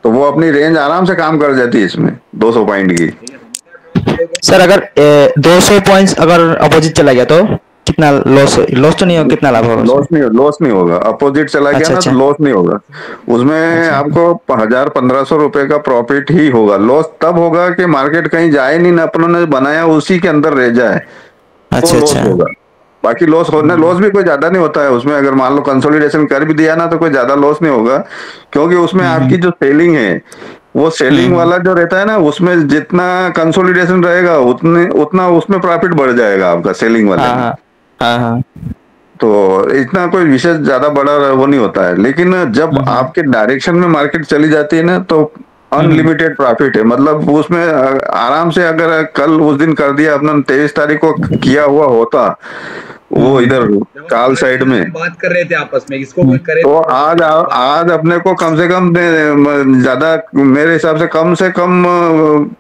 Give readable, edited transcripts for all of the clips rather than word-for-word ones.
तो वो अपनी रेंज आराम से काम कर जाती है इसमें 200 पॉइंट की। सर अगर 200 पॉइंट्स अगर अपोजिट चला गया तो कितना लॉस लॉस तो नहीं होगा, कितना लाभ होगा उसमें? लॉस नहीं होगा, अपोजिट चला गया अच्छा ना तो अच्छा लॉस नहीं होगा। उसमें अच्छा आपको 1000-1500 रुपए का प्रॉफिट ही होगा। लॉस तब होगा कि मार्केट कहीं जाए नहीं, ना अपनों ने बनाया उसी के अंदर रह जाए, तो अच्छा लॉस अच्छा। होगा। बाकी लॉस भी कोई ज्यादा नहीं होता है उसमें। अगर मान लो कंसोलिडेशन कर भी दिया ना तो कोई ज्यादा लॉस नहीं होगा, क्योंकि उसमें हम्म आपकी जो सेलिंग है, वो सेलिंग हम्म। वाला जो रहता है ना, उसमें जितना कंसोलिडेशन रहेगा उतने उतना उसमें प्रॉफिट बढ़ जाएगा आपका सेलिंग वाले हाँ में। हाँ हाँ हाँ। तो इतना कोई विशेष ज्यादा बड़ा वो नहीं होता है। लेकिन जब हम्म आपके डायरेक्शन में मार्केट चली जाती है ना, तो हम्म। अनलिमिटेड प्रॉफिट है। मतलब उसमें आराम से, अगर कल उस दिन कर दिया अपना 23 तारीख को किया हुआ होता वो हम्म इधर जब हम काल आज साइड इधर में, हम बात कर रहे थे आपस में, इसको हम्म। कोई करे तो तो आज आज अपने को कम ज्यादा, मेरे हिसाब से कम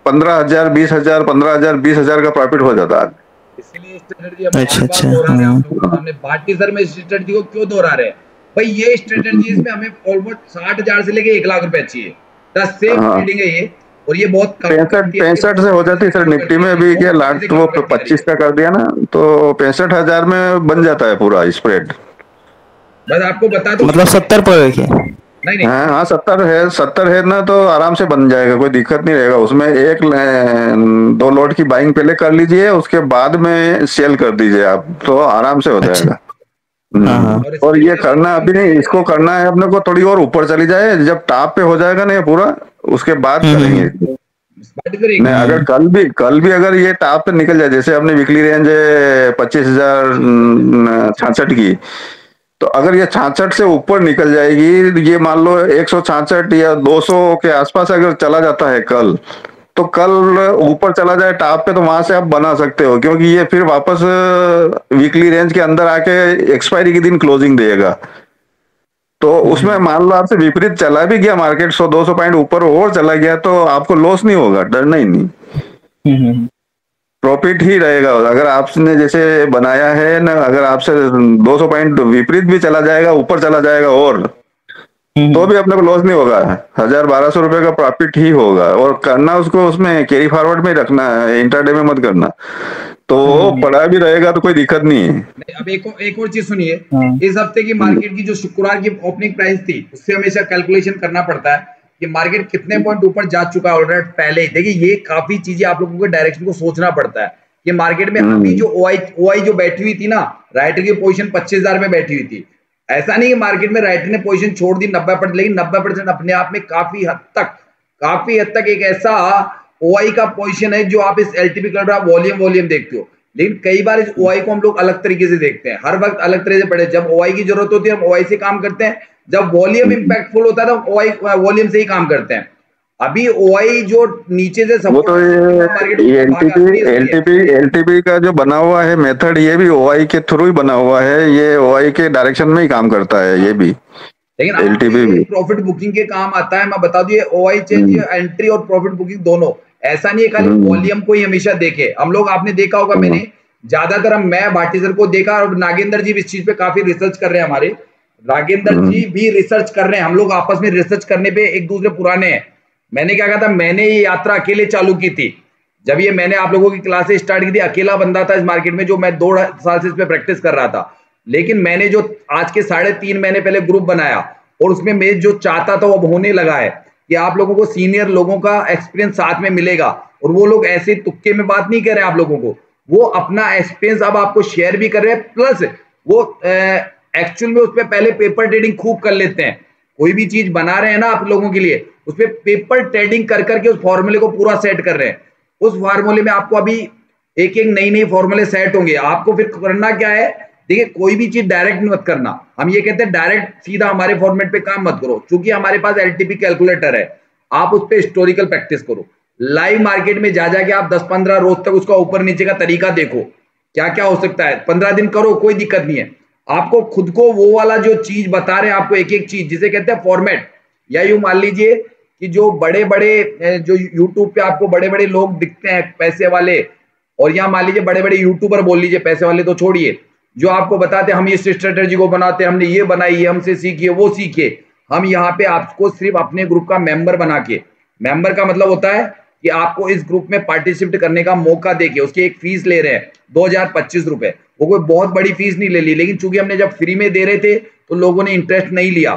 15,000 20,000 15,000 20,000 का प्रॉफिट हो जाता आज। इसीलिए स्ट्रेटजी हम अच्छा बार बार अच्छा। दोहरा रहे हैं आप लोगों के सामने। बाल्टी सर में स्ट्रेटजी को क्यों दोहरा रहे हैं भाई? ये स्ट्रेटजीज में हमें ऑलमोस्ट 60,000 से लेके 1 लाख रुपए चाहिए। द सेम हाँ, ट्रेडिंग है ये, और ये बहुत काम 65 करती है, आपके 65 से हो जाती है सर। काम निफ्टी करती है, में ये भी क्या, बहुत अच्छे से लास्ट वो काम करती है यार 25 ये। का कर दिया ना, तो 65,000 में बन जाता है पूरा स्प्रेड। बस आपको बता दूं, मतलब 70 पर क्या? नहीं नहीं, हाँ हाँ, 70 है ना, तो आराम से बन जाएगा, कोई दिक्कत नहीं रहेगा उसमें। दो लोट की बाइंग पहले कर लीजिए, उसके बाद में सेल कर दीजिए आप, तो आराम से हो अच्छा। जाएगा। हाँ हाँ। और और इसके ये लिए हम एक करना काम अभी नहीं, करेंगे। इसको करना है अपने को थोड़ी और ऊपर चली जाए, जब टॉप पे हो जाएगा ना ये पूरा, उसके बाद करेंगे हम्म। इसको। बाल्टी सर एक नहीं, अगर हम्म कल भी अगर ये टॉप पे निकल जाए, जैसे अपनी वीकली रेंज है 25,066 की, तो अगर ये 66 से ऊपर निकल जाएगी, ये मान लो 166 या 200 के आसपास अगर चला जाता है कल, तो कल ऊपर चला जाए टॉप पे, तो वहां से आप बना सकते हो, क्योंकि ये फिर वापस वीकली रेंज के अंदर आके एक्सपायरी के दिन क्लोजिंग देगा। तो उसमें मान लो आपसे विपरीत चला भी गया मार्केट, 100-200 पॉइंट ऊपर और चला गया, तो आपको लॉस नहीं होगा, डरना ही नहीं, हम्म। प्रॉफिट ही रहेगा। अगर आपने जैसे बनाया है ना, अगर आपसे 200 पॉइंट विपरीत भी चला जाएगा, ऊपर चला जाएगा, और तो हम्म भी अपने को लॉस नहीं होगा, 1,000-1,200 रुपए का प्रॉफिट ही होगा। और करना उसको उसमें कैरी फॉरवर्ड में ही रखना है, इंट्राडे में मत करना, तो हम्म। पड़ा भी रहेगा तो कोई दिक्कत नहीं है। नहीं, अब एक और चीज सुनिए। हाँ। इस हफ्ते की मार्केट की जो शुक्रवार की ओपनिंग प्राइस थी, उससे हमेशा कैलकुलेशन करना पड़ता है कि मार्केट कितने पॉइंट ऊपर जा चुका है ऑलरेडी पहले ही। देखिए, ये काफी चीजें आप लोगों को डायरेक्शन को सोचना पड़ता है कि मार्केट में अभी हम्म जो ओआई जो बैठी हुई थी ना, राइटर की पोजीशन 25,000 में बैठी हुई थी। ऐसा नहीं कि मार्केट में राइटर ने पोजीशन छोड़ दी 90%, लेकिन 90% अपने आप में काफी हद तक एक ऐसा ओआई का पोजीशन है जो आप इस एलटीपी कर रहा वॉल्यूम देखते हो। लेकिन कई बार इस ओआई को हम लोग अलग तरीके से देखते हैं, हर वक्त अलग तरीके से पढ़े। जब ओआई की जरूरत होती है हम ओआई से काम करते हैं, जब वॉल्यूम इंपैक्टफुल होता है तो ओआई वॉल्यूम से ही काम करते हैं। अभी ओआई जो नीचे से वो तो मार्केट ये भागा इसलिए। एलटीपी का जो बना हुआ है मेथड, ये भी ओआई के थ्रू ही बना हुआ है, ये ओआई के डायरेक्शन में ही काम करता है ये भी, लेकिन आपको एलटीपी ये भी। प्रॉफिट बुकिंग के काम आता है। मैं बता दूं, ये ओआई चेंज हम्म, एंट्री और प्रॉफिट बुकिंग दोनों। ऐसा नहीं है खाली हम्म, वॉल्यूम को ही हमेशा देखे हम लोग। आपने देखा होगा, हम्म, मैंने ज्यादातर मैं भाटी सर को देखा, और नागेंद्र जी भी इस चीज पे काफी रिसर्च कर रहे हैं हमारे। नागेंद्र हम्म, जी भी रिसर्च कर रहे हैं, हम लोग आपस में रिसर्च करने पे एक दूसरे पुराने हैं। मैंने क्या कहा था, मैंने ये यात्रा अकेले चालू की थी। जब ये मैंने आप लोगों की क्लासेस स्टार्ट की थी, अकेला बंदा था इस मार्केट में, जो मैं 2 साल से इस पे प्रैक्टिस कर रहा था। लेकिन मैंने जो आज के 3.5 महीने पहले ग्रुप बनाया, और उसमें मैं जो चाहता था वो अब होने लगा है कि आप लोगों को सीनियर लोगों का एक्सपीरियंस साथ में मिलेगा। और वो लोग ऐसे तुक्के में बात नहीं कर रहे हैं आप लोगों को, वो अपना एक्सपीरियंस अब आपको शेयर भी कर रहे हैं, प्लस वो एक्चुअल में उसपे पहले पेपर ट्रेडिंग खूब कर लेते हैं। कोई भी चीज बना रहे हैं ना आप लोगों के लिए, उसपे पेपर ट्रेडिंग कर करके उस फॉर्मूले को पूरा सेट कर रहे हैं। उस फॉर्मूले में आपको अभी एक एक नई फॉर्मूले सेट होंगे। आपको फिर करना क्या है, देखिए, कोई भी चीज डायरेक्ट मत करना। हम ये कहते हैं डायरेक्ट सीधा हमारे फॉर्मेट पे काम मत करो, क्योंकि हमारे पास एलटीपी कैलकुलेटर है। आप उस पर हिस्टोरिकल प्रैक्टिस करो, लाइव मार्केट में जा जाके आप 10-15 रोज तक उसका ऊपर नीचे का तरीका देखो, क्या क्या हो सकता है। 15 दिन करो, कोई दिक्कत नहीं है। आपको खुद को वो वाला जो चीज बता रहे हैं आपको, एक एक चीज जिसे कहते हैं फॉर्मेट, या यूं मान लीजिए कि जो बड़े बड़े जो यूट्यूब पे आपको बड़े बड़े लोग दिखते हैं पैसे वाले, और या मान लीजिए बड़े बड़े यूट्यूबर बोल लीजिए, पैसे वाले तो छोड़िए, जो आपको बताते हैं हम इस स्ट्रेटेजी को बनाते हैं, हमने ये बनाई, ये हमसे सीखिए, वो सीखिए। हम यहाँ पे आपको सिर्फ अपने ग्रुप का मेंबर बना के, मेंबर का मतलब होता है कि आपको इस ग्रुप में पार्टिसिपेट करने का मौका देके उसकी एक फीस ले रहे हैं 2025 रुपए। वो कोई बहुत बड़ी फीस नहीं ले ली, लेकिन चूंकि हमने जब फ्री में दे रहे थे तो लोगों ने इंटरेस्ट नहीं लिया,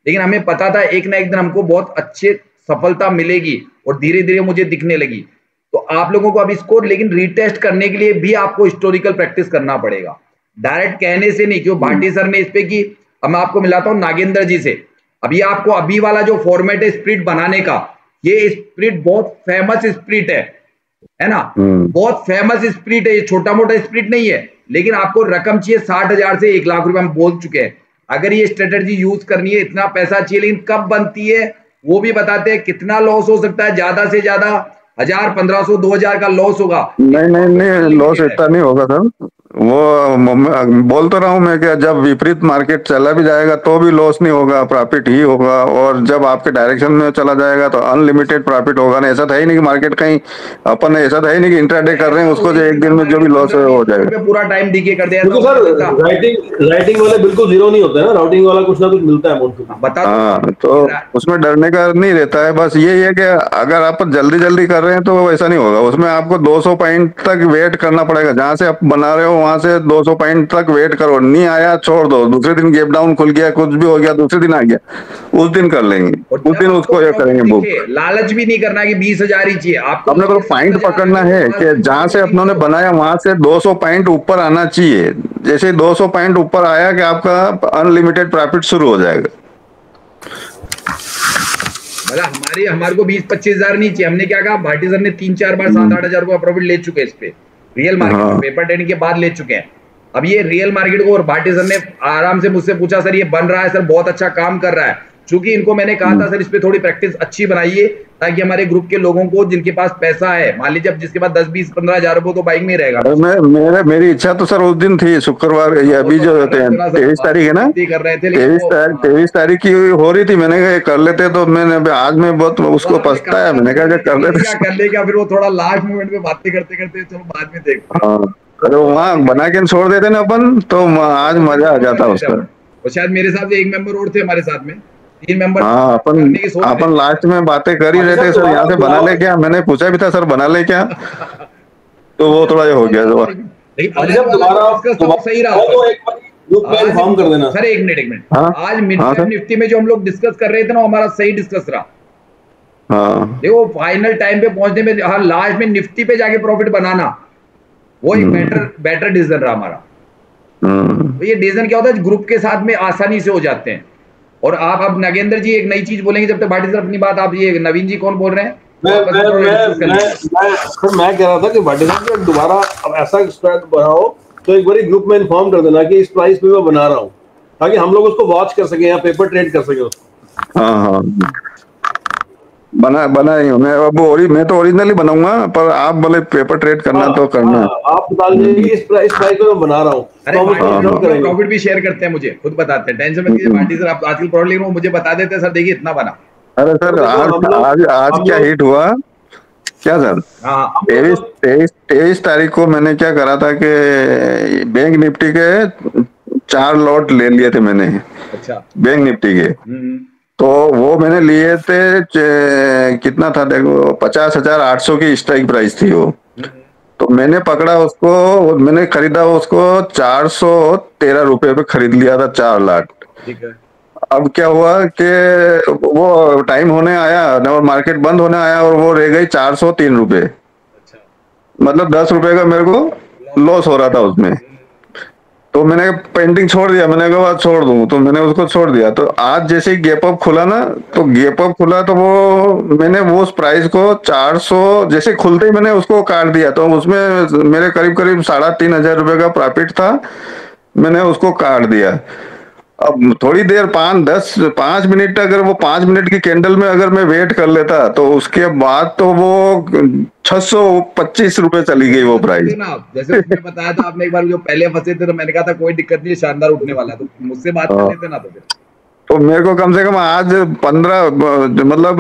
लेकिन हमें पता था एक ना एक दिन हमको बहुत अच्छे सफलता मिलेगी और धीरे धीरे मुझे दिखने लगी। तो आप लोगों को अब इसको लेकिन रीटेस्ट करने के लिए भी आपको हिस्टोरिकल प्रैक्टिस करना पड़ेगा, डायरेक्ट कहने से नहीं। क्यों भाटी सर ने इस पे की, अब मैं आपको मिलाता हूँ नागेंद्र जी से। अभी आपको अभी वाला जो फॉर्मेट है स्प्रिट बनाने का, ये स्प्रिट बहुत फेमस स्प्रिट है ना, बहुत फेमस स्प्रिट है, ये छोटा मोटा स्प्रिट नहीं है। लेकिन आपको रकम चाहिए 60,000 से 1 लाख रुपए, हम बोल चुके हैं। अगर ये स्ट्रेटेजी यूज करनी है इतना पैसा चाहिए, लेकिन कब बनती है वो भी बताते हैं। कितना लॉस हो सकता है, ज्यादा से ज्यादा 1,000, 1,500, 2,000 का लॉस होगा। नहीं नहीं नहीं, लॉस इतना नहीं होगा सर। वो बोल तो रहा हूँ मैं कि जब विपरीत मार्केट चला भी जाएगा तो भी लॉस नहीं होगा, प्रॉफिट ही होगा। और जब आपके डायरेक्शन में चला जाएगा तो अनलिमिटेड प्रॉफिट होगा ना। ऐसा था ही नहीं कि मार्केट कहीं अपन ऐसा था ही नहीं कि इंट्राडे कर रहे हैं उसको जो एक दिन में जो भी लॉस हो जाएगा। पूरा टाइम डीके कर दिया तो सर राइटिंग वाले बिल्कुल जीरो नहीं होता है ना, राउटिंग वाला कुछ ना कुछ मिलता है अमाउंट। बता। हाँ, तो उसमें डरने का नहीं रहता है। बस ये है कि अगर आप जल्दी जल्दी कर रहे हैं तो ऐसा नहीं होगा। उसमें आपको 200 पॉइंट तक वेट करना पड़ेगा। जहां से आप बना रहे हो वहां से 200 पॉइंट तक वेट करो। नहीं आया छोड़ दो, दूसरे दिन गैप डाउन खुल गया, कुछ भी हो गया, दूसरे दिन आ गया, उस दिन कर लेंगे, उस दिन उसको ये करेंगे बुक। लालच भी नहीं करना कि 20,000 ही चाहिए आपको। अपने को पॉइंट पकड़ना है कि जहां से अपनों ने बनाया वहां से 200 पॉइंट ऊपर आना चाहिए। जैसे 200 पॉइंट ऊपर आया कि आपका अनलिमिटेड प्रॉफिट शुरू हो जाएगा। मतलब हमारे को 20-25,000 नहीं चाहिए। हमने क्या कहा, भाटी सर ने 3-4 बार 7-8 हजार रुपया प्रॉफिट ले चुके हैं इस पे, रियल मार्केट पेपर ट्रेडिंग के बाद ले चुके हैं। अब ये रियल मार्केट को, और भाटी सर ने आराम से मुझसे पूछा सर ये बन रहा है सर, बहुत अच्छा काम कर रहा है। चूंकि इनको मैंने कहा था सर इस पे थोड़ी प्रैक्टिस अच्छी बनाइए, ताकि हमारे ग्रुप के लोगों को जिनके पास पैसा है, मान लीजिए अब जिसके पास 10-20-15 हजार रुपए तो बाइक में रहेगा। मेरी इच्छा तो सर उस दिन थी, शुक्रवार, ये अभी जो होते हैं 23 तारीख है ना, कर रहे थे 23 तारीख की हो रही थी। मैंने कहा कर लेते, तो मैंने आज में बहुत उसको पछता है, मैंने कहा कर लेते। फिर वो थोड़ा लास्ट मोमेंट में बातें करते करते चलो बाद में देखते। अरे वहाँ बना के छोड़ देते ना अपन, तो आज मजा आ जाता उसका। और शायद मेरे साथ एक मेंबर और थे हमारे साथ में, 3 मेंबर। हाँ, अपन लास्ट में बातें कर ही रहे थे सर, यहाँ से बना ले क्या, मैंने पूछा भी था सर बना ले क्या, तो वो थोड़ा हो गया। सही रहा इन्फॉर्म कर देना सर। एक मिनट आज मिड निफ्टी में जो हम लोग डिस्कस कर रहे थे ना, हमारा सही डिस्कस रहा। हाँ, देखो फाइनल टाइम पे पहुंचने में, हाँ लास्ट में निफ्टी पे जाके प्रॉफिट बनाना, वो एक बेटर डिसीजन रहा हमारा। तो ये डिसीजन क्या होता है, ग्रुप के साथ में आसानी से हो जाते हैं। और आप अब नागेंद्र जी एक नई चीज बोलेंगे जब तक भाटी सर अपनी बात। आप ये नवीन जी कौन बोल रहे हैं? मैं कह रहा था कि भाटी सर दोबारा अब ऐसा स्ट्रैट बनाओ तो एक बार ग्रुप में इन्फॉर्म कर देना कि इस प्राइस पे मैं बना रहा हूँ, ताकि हम लोग उसको वॉच कर सके या पेपर ट्रेड कर सके उसको। हाँ, बना ही हूँ मैं। अब मैं तो ओरिजिनली बनाऊंगा, पर आप बोले पेपर ट्रेड करना तो करना। आप बता दीजिए कि इस प्राइस पे मैं बना रहा हूँ। प्रॉफिट भी शेयर करते हैं, मुझे खुद बताते हैं, टेंशन मत लीजिए भाटी सर। आप आजकल प्रॉफिट लेकिन मुझे बता देते हैं सर देखिए इतना बना। अरे सर आज क्या हिट हुआ क्या सर? 23 तारीख को मैंने क्या करा था कि बैंक निफ्टी के 4 लॉट ले लिए थे मैंने। अच्छा, बैंक निफ्टी के। तो वो मैंने लिए थे, कितना था देखो, 50,800 की स्ट्राइक प्राइस थी वो। तो मैंने पकड़ा उसको, मैंने खरीदा उसको 413 रुपए पे खरीद लिया था 4 लाख। ठीक है। अब क्या हुआ कि वो टाइम होने आया और मार्केट बंद होने आया और वो रह गई 403 रुपए। अच्छा। मतलब 10 रुपए का मेरे को लॉस हो रहा था उसमें। तो मैंने पेंटिंग छोड़ दिया, मैंने कहा छोड़ दूं, तो मैंने उसको छोड़ दिया। तो आज जैसे ही गैप अप खुला ना, तो गैप अप खुला तो वो मैंने वो उस प्राइस को 400 जैसे खुलते ही मैंने उसको काट दिया। तो उसमें मेरे करीब 3,500 रुपए का प्रॉफिट था, मैंने उसको काट दिया। अब थोड़ी देर 5 मिनट, अगर वो 5 मिनट की कैंडल में अगर मैं वेट कर लेता तो उसके बाद तो वो 625 रुपए चली गई वो प्राइस। जैसे उसने बताया था आपने एक बार जो पहले फंसे थे, तो मैंने कहा था कोई दिक्कत नहीं, शानदार उठने वाला है, तो मुझसे बात कर लेते ना। तो मेरे को कम से कम आज 15 मतलब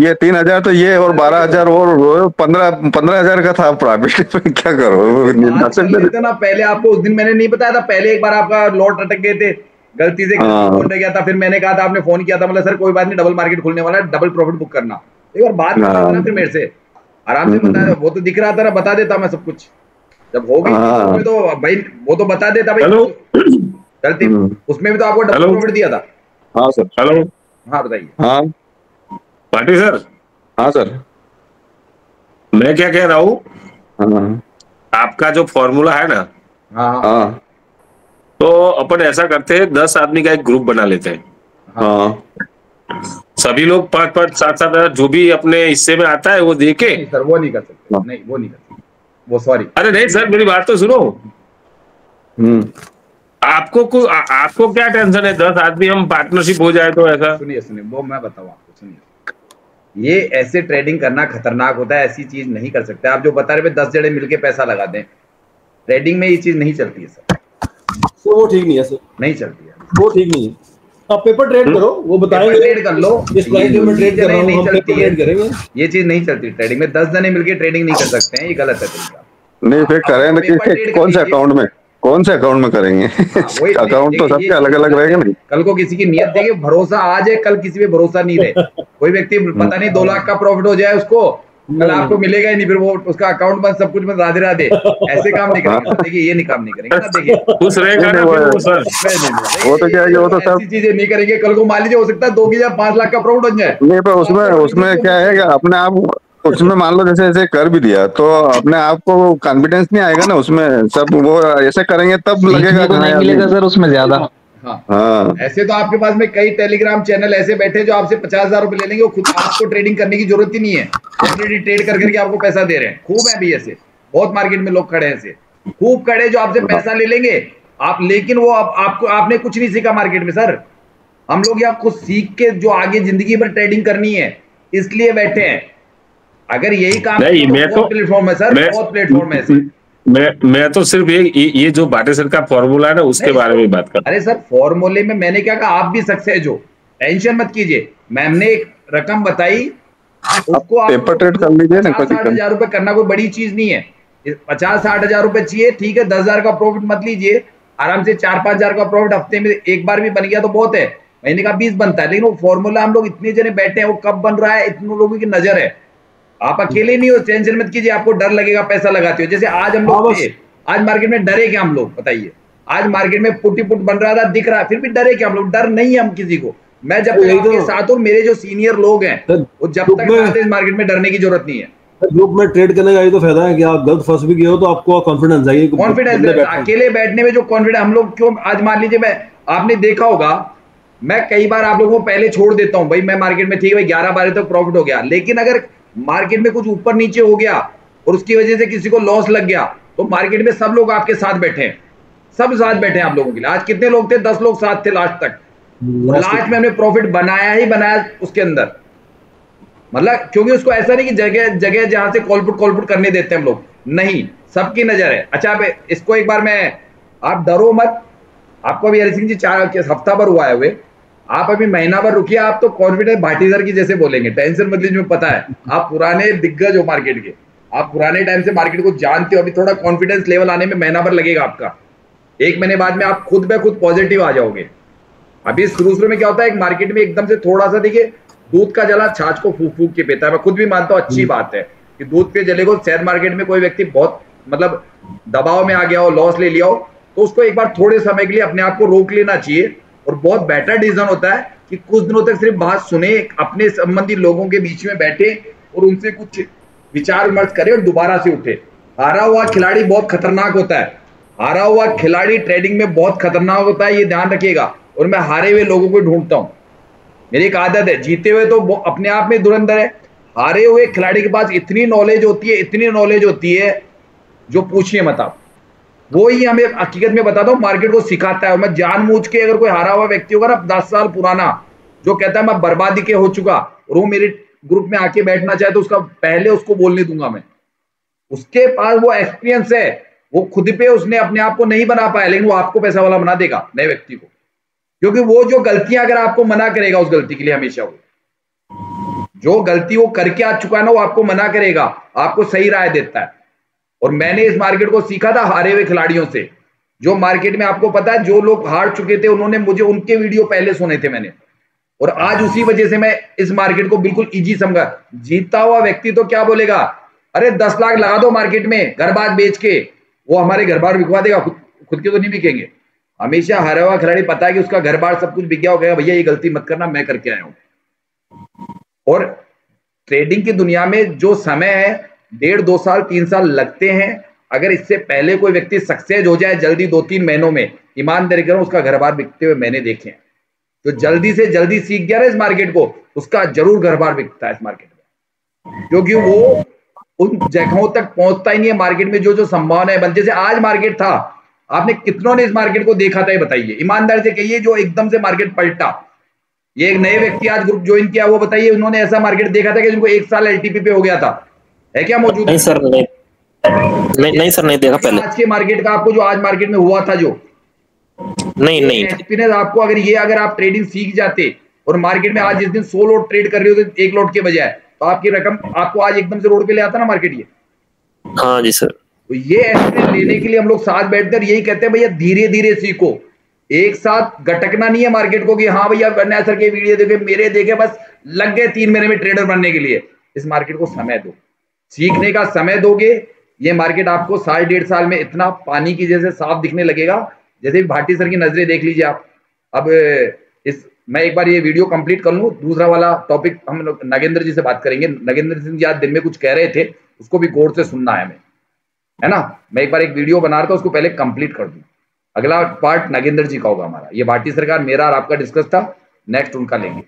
ये 3,000 तो ये और 12,000 और 15,000 का था प्रॉफिट। क्या करो ना, पहले आपको उस दिन मैंने नहीं बताया था, पहले एक बार आपका लॉट अटक गए थे गलती से फोन रह गया था, फिर मैंने कहा था, आपने फोन किया था, मतलब सर कोई बात नहीं, डबल मार्केट खुलने वाला है, डबल प्रॉफिट बुक करना। एक बार बात कर लेना फिर मेरे से आराम से बता, वो तो दिख रहा था ना, बता देता मैं सब कुछ। जब हो गई तो भाई वो तो बता देता भाई। हेलो, गलती उसमें भी तो आपको डबल प्रॉफिट दिया था। हाँ सर, हेलो, हाँ बताइए। हाँ पाटिल सर। हाँ सर, मैं क्या कह रहा हूँ, हाँ आपका जो फॉर्मूला है ना, हाँ हाँ तो अपन ऐसा करते हैं, 10 आदमी का एक ग्रुप बना लेते हैं। हाँ, सभी लोग 5-5, 7-7 हजार जो भी अपने हिस्से में आता है वो दे के। नहीं सर, वो नहीं कर सकते, नहीं वो नहीं कर सकते, वो सॉरी। अरे नहीं सर, मेरी बात तो सुनो। आपको क्या टेंशन है, 10 आदमी हम पार्टनरशिप हो जाए तो ऐसा। सुनिए सुनिए, वो मैं बताऊँ आपको, सुनिए, ये ऐसे ट्रेडिंग करना खतरनाक होता है, ऐसी चीज नहीं कर सकते आप जो बता रहे 10 जने मिलके पैसा लगा दें। ट्रेडिंग में ये चीज नहीं चलती है सर। तो वो ठीक नहीं है सर, नहीं चलती है, वो ठीक नहीं है। आप पेपर ट्रेड करो, वो बताएंगे, ट्रेड कर लो, इस प्राइस में मैं ट्रेड कर रहा हूं, नहीं हम चलती पेपर है, ट्रेड करेंगे। ये चीज नहीं चलती ट्रेडिंग में। 10 जने मिलके ट्रेडिंग नहीं कर सकते हैं, ये गलत है तरीका। नहीं फिर करें ना कि कौन से अकाउंट में, कौन से अकाउंट में करेंगे? अकाउंट तो सबके अलग अलग रहेगा ना। कल को किसी की नियत देखिए, भरोसा आ जाए, कल किसी पे भरोसा नहीं रहे। कोई व्यक्ति पता नहीं 2 लाख का प्रॉफिट हो जाए उसको, कल आपको मिलेगा ही नहीं, फिर वो उसका अकाउंट बंद, सब कुछ बंद, राधे राधे। ऐसे काम नहीं करेंगे सर, देखिए ये नहीं काम नहीं करेंगे ना। देखिए खुश रहेगा ना फिर वो सर। वो तो क्या है, वो तो सब ऐसी चीजें नहीं करेंगे। कल को मान लीजिए हो सकता है 2 या 5 लाख का प्रॉफिट हो जाए। नहीं, पर उसमें क्या है कि अपने आप उसमें मान लो जैसे ऐसे कर भी दिया तो अपने आप को कॉन्फिडेंस नहीं आएगा ना उसमें। सब वो ऐसे करेंगे तब लगेगा तो नहीं मिलेगा सर उसमें ज्यादा। हाँ, ऐसे तो आपके पास में कई टेलीग्राम चैनल ऐसे बैठे जो आपसे 50,000 रुपए ले लेंगे, वो खुद आपको ट्रेडिंग करने की जरूरत ही नहीं है, ऑलरेडी ट्रेड कर करके आपको पैसा दे रहे हैं। खूब है भी ऐसे, बहुत मार्केट में लोग खड़े हैं ऐसे, खूब खड़े जो आपसे पैसा ले लेंगे आप, लेकिन वो आपको, आपने कुछ नहीं सीखा मार्केट में सर। हम लोग यहाँ कुछ सीख के जो आगे जिंदगी भर ट्रेडिंग करनी है इसलिए बैठे हैं। अगर यही काम बहुत प्लेटफॉर्म है सर, बहुत प्लेटफॉर्म है ऐसे। मैं तो सिर्फ ये जो बाटे सर का फॉर्मूला है ना उसके बारे में बात कर। अरे सर फॉर्मूले में मैंने क्या कहा, आप भी सक्सेस हो, टेंशन मत कीजिए। मैम ने एक रकम बताई, उसको आप पेपर ट्रेड कर लीजिए ना। 50-60 रुपए करना कोई बड़ी चीज नहीं है। 50-60 हजार रुपए चाहिए, ठीक है, 10,000 का प्रॉफिट मत लीजिए, आराम से 4-5 हजार का प्रॉफिट हफ्ते में एक बार भी बन गया तो बहुत है। महीने का 20 बनता है, लेकिन वो फॉर्मूला हम लोग इतने जने बैठे हैं, वो कब बन रहा है, इतने लोगों की नजर है। आप अकेले नहीं हो, टेंशन मत कीजिए। आपको डर लगेगा पैसा लगाते हो, जैसे आज हम लोग आज मार्केट में डरे क्या हम लोग, बताइए। आज मार्केट में पुट बन रहा था, दिख रहा, फिर भी डरे क्या हम लोग? डर नहीं है हम किसी को। मैं जब तक आपके साथ हूं, मेरे जो सीनियर लोग हैं वो जब तक साथ हैं, इस मार्केट में डरने की जरूरत नहीं है। ग्रुप में ट्रेड करने का ये तो फायदा है कि आप गलत फंस भी गए हो तो आपको कॉन्फिडेंस आएगी। कॉन्फिडेंस, अकेले बैठने में जो कॉन्फिडेंस हम लोग क्यों, आज मान लीजिए मैं, आपने देखा होगा मैं कई बार आप लोगों को पहले छोड़ देता हूं भाई, मैं मार्केट में ठीक है 11-12 तक प्रॉफिट हो गया, लेकिन अगर मार्केट में कुछ ऊपर नीचे हो गया और उसकी वजह से किसी को लॉस लग गया तो मार्केट में सब लोग आपके साथ बैठे हैं, सब साथ बैठे हैं आप लोगों के लिए। आज कितने लोग थे? 10 लोग साथ थे लास्ट तक। लास्ट में हमने प्रॉफिट बनाया ही बनाया उसके अंदर, मतलब क्योंकि उसको ऐसा नहीं कि जगह जगह जहां से कॉलपुट करने देते हैं हम लोग, नहीं, सबकी नजर है। अच्छा आप इसको एक बार मैं, आप डरो मत, आपको अभी हरि सिंह जी 4 हफ्ता भर हुआ है हुए, आप अभी महीना भर रुकिए, आप तो कॉन्फिडेंस भाटी सर की जैसे बोलेंगे, टेंशन मत लीजिए, पता है आप पुराने दिग्गज हो मार्केट के, आप पुराने टाइम से मार्केट को जानते हो। अभी थोड़ा कॉन्फिडेंस लेवल आने में महीना भर लगेगा आपका, 1 महीने बाद में आप खुद ब खुद पॉजिटिव आ जाओगे। अभी शुरू में क्या होता है, एक मार्केट में एकदम से थोड़ा सा, देखिए दूध का जला छाछ को फूक फूक के पीता है, मैं खुद भी मानता हूँ अच्छी बात है कि दूध के जले को शेयर मार्केट में कोई व्यक्ति बहुत मतलब दबाव में आ गया हो, लॉस ले लिया हो, तो उसको एक बार थोड़े समय के लिए अपने आप को रोक लेना चाहिए। और बहुत बेटर डिसीजन होता है कि कुछ दिनों तक सिर्फ बात सुने, अपने संबंधी लोगों के बीच में बैठे और उनसे कुछ विचार विमर्श करे और दोबारा से उठे। हारा हुआ खिलाड़ी बहुत खतरनाक होता है, हारा हुआ खिलाड़ी ट्रेडिंग में बहुत खतरनाक होता है, ये ध्यान रखिएगा। और मैं हारे हुए लोगों को ढूंढता हूं, मेरी एक आदत है, जीते हुए तो अपने आप में धुरंधर है, हारे हुए खिलाड़ी के पास इतनी नॉलेज होती है, इतनी नॉलेज होती है जो पूछिए मत आप। वो ही हमें हकीकत में बताता हूँ मार्केट को सिखाता है। मैं जानबूझ के, अगर कोई हारा हुआ व्यक्ति होगा ना 10 साल पुराना जो कहता है मैं बर्बादी के हो चुका और वो मेरे ग्रुप में आके बैठना चाहे तो उसका पहले उसको बोलने दूंगा मैं, उसके पास वो एक्सपीरियंस है, वो खुद पे उसने अपने आप को नहीं बना पाया, लेकिन वो आपको पैसा वाला बना देगा नए व्यक्ति को, क्योंकि वो जो गलतियां अगर आपको मना करेगा उस गलती के लिए, हमेशा वो जो गलती वो करके आ चुका है ना वो आपको मना करेगा, आपको सही राय देता है। और मैंने इस मार्केट को सीखा था हारे हुए खिलाड़ियों से, जो मार्केट में आपको पता है जो लोग हार चुके थे उन्होंने मुझे उनके वीडियो पहले सुने थे मैंने, और आज उसी वजह से मैं इस मार्केट को बिल्कुल इजी समझा। जीता हुआ व्यक्ति तो क्या बोलेगा, अरे 10 लाख लगा दो मार्केट में घर बार बेच के, वो हमारे घर बार बिकवा देगा, खुद के तो नहीं बिकेंगे। हमेशा हारा हुआ खिलाड़ी पता है कि उसका घर बार सब कुछ बिक गया होगा, भैया ये गलती मत करना, मैं करके आया हूं। और ट्रेडिंग की दुनिया में जो समय है 1.5, 2 साल 3 साल लगते हैं, अगर इससे पहले कोई व्यक्ति सक्सेस हो जाए जल्दी 2-3 महीनों में, ईमानदारी करो उसका घर बार बिकते हुए मैंने देखे हैं। तो जल्दी से जल्दी सीख गया ना इस मार्केट को, उसका जरूर घर बार बिकता है इस मार्केट में, क्योंकि वो उन जगहों तक पहुंचता ही नहीं है मार्केट में जो संभावना है। जैसे आज मार्केट था, आपने कितनों ने इस मार्केट को देखा था ये बताइए, ईमानदारी से कहिए, जो एकदम से मार्केट पलटा। ये एक नए व्यक्ति आज ग्रुप ज्वाइन किया, वो बताइए उन्होंने ऐसा मार्केट देखा था कि जिनको 1 साल एलटीपी पे हो गया था, है क्या मौजूद? नहीं सर, नहीं सर, नहीं देखा पहले। आज के मार्केट का आपको जो आज मार्केट में हुआ था जो नहीं एक्सपीरियंस आपको, अगर आप ट्रेडिंग सीख जाते और मार्केट में आज जिस दिन 100 लोट ट्रेड कर रहे होते 1 लोट के बजाय, तो आपकी रकम आपको आज एकदम से रोड पे ले आता ना मार्केट। ये हाँ जी सर। तो ये एक्सपीरियंस लेने के लिए हम लोग साथ बैठकर यही कहते हैं, भैया धीरे धीरे सीखो, एक साथ गटकना नहीं है मार्केट को कि हाँ भैया गन्ना सर के वीडियो देखे मेरे देखे बस लग गए 3 महीने में ट्रेडर बनने के लिए। इस मार्केट को समय दो, सीखने का समय दोगे, ये मार्केट आपको 1.5 साल में इतना पानी की जैसे साफ दिखने लगेगा, जैसे भाटी सर की नजरें देख लीजिए आप। अब मैं एक बार ये वीडियो कंप्लीट कर लूं, दूसरा वाला टॉपिक हम लोग नागेंद्र जी से बात करेंगे। नागेंद्र सिंह जी आज दिन में कुछ कह रहे थे, उसको भी गौर से सुनना है हमें, है ना। मैं एक बार एक वीडियो बना रहा था, उसको पहले कंप्लीट कर दूं, अगला पार्ट नागेंद्र जी का होगा हमारा। ये भाटी सरकार मेरा और आपका डिस्कस था, नेक्स्ट उनका लेंगे।